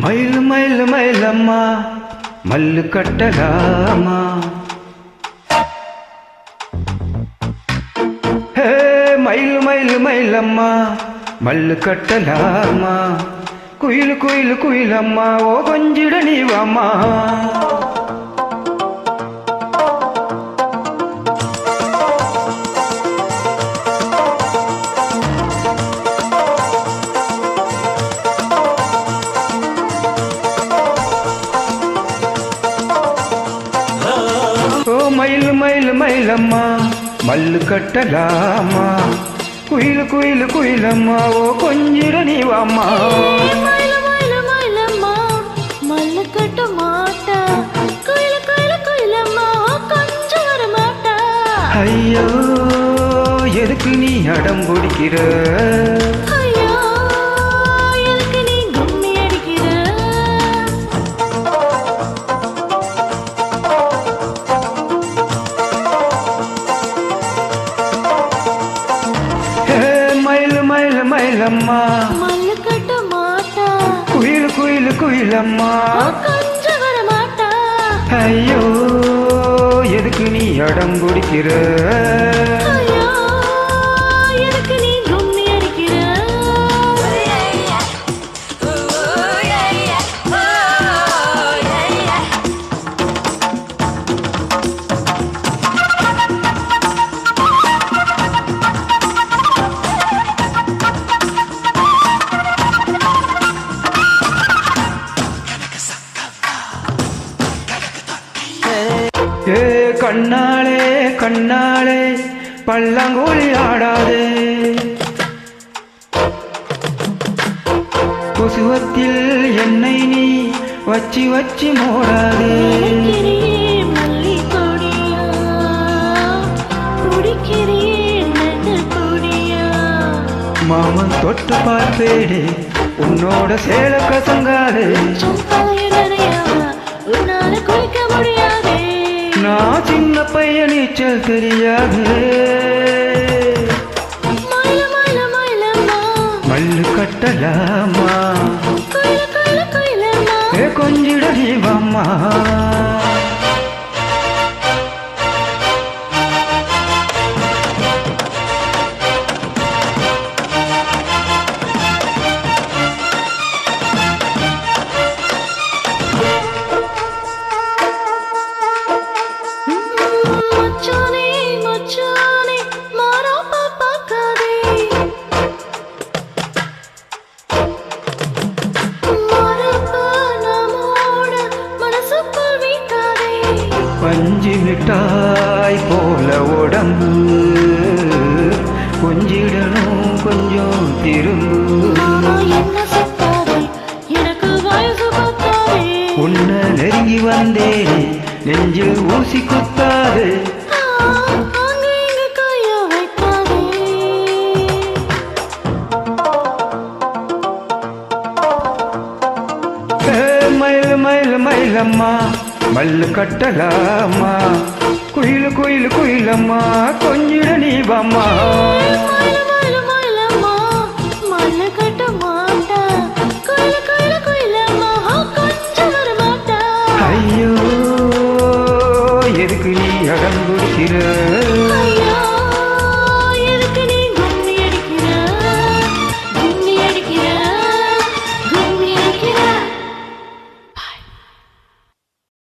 மயில் மயில் மயிலம்மா மல்லு கட்டலாமா? ஹே மயில் மயில் மயிலம்மா மல்லு கட்டலாமா? குயில் குயில் குயிலம்மா ஓ கொஞ்சிட நீ வாமா. மயில் மயில் மயிலம்மா மல்லு கட்டலாமா? குயில் குயில் குயிலம்மா ஓ கொஞ்சிட நீ வாமா. மல்லு கட்ட மாட்டா குயில் குயில் குயிலம்மா கொஞ்சம் வர மாட்டா. ஐயோ எதுக்கு நீ அடம் பிடிக்கிற? மயிலம்மா மல்லு கட்ட மாட்டா குயில் குயில் குயிலம்மா கொஞ்சம் வர மாட்டா. ஐயோ எதுக்கு நீ அடம் பிடிக்கிற? எதுக்கு நீ கும்மி அடிக்கிற? ஏ கண்ணாளே கண்ணாளே பல்லாங்குழி ஆடாதே, கொசுவத்தில் என்னை நீ வச்சி வச்சி மூடாதே. மாமன் தொட்டு பார்ப்பேடே உன்னோட சேல கசங்காதே. குளிக்க முடியாதே நான் சின்ன பையன் நீச்சல் தெரியாது. மல்லு கட்டலாமா? கொஞ்சிட நீ வாமா. பஞ்சு மிட்டாய் போல உடம்பு கொஞ்சிடணும் கொஞ்சம் திரும்பு. உன்னை நெருங்கி வந்தேன் நெஞ்சில் ஊசி குத்தாது. மயில் மயில் மயிலம்மா மல்லு கட்டலாமா? குயில் குயில் குயிலம்மா கொஞ்சிட நீ வாமா. மல்லு கட்ட மாட்டா குயில் குயில் குயிலம்மா கொஞ்சம் வர மாட்டா. ஐயோ எதுக்கு நீ அடம் பிடிக்கிற?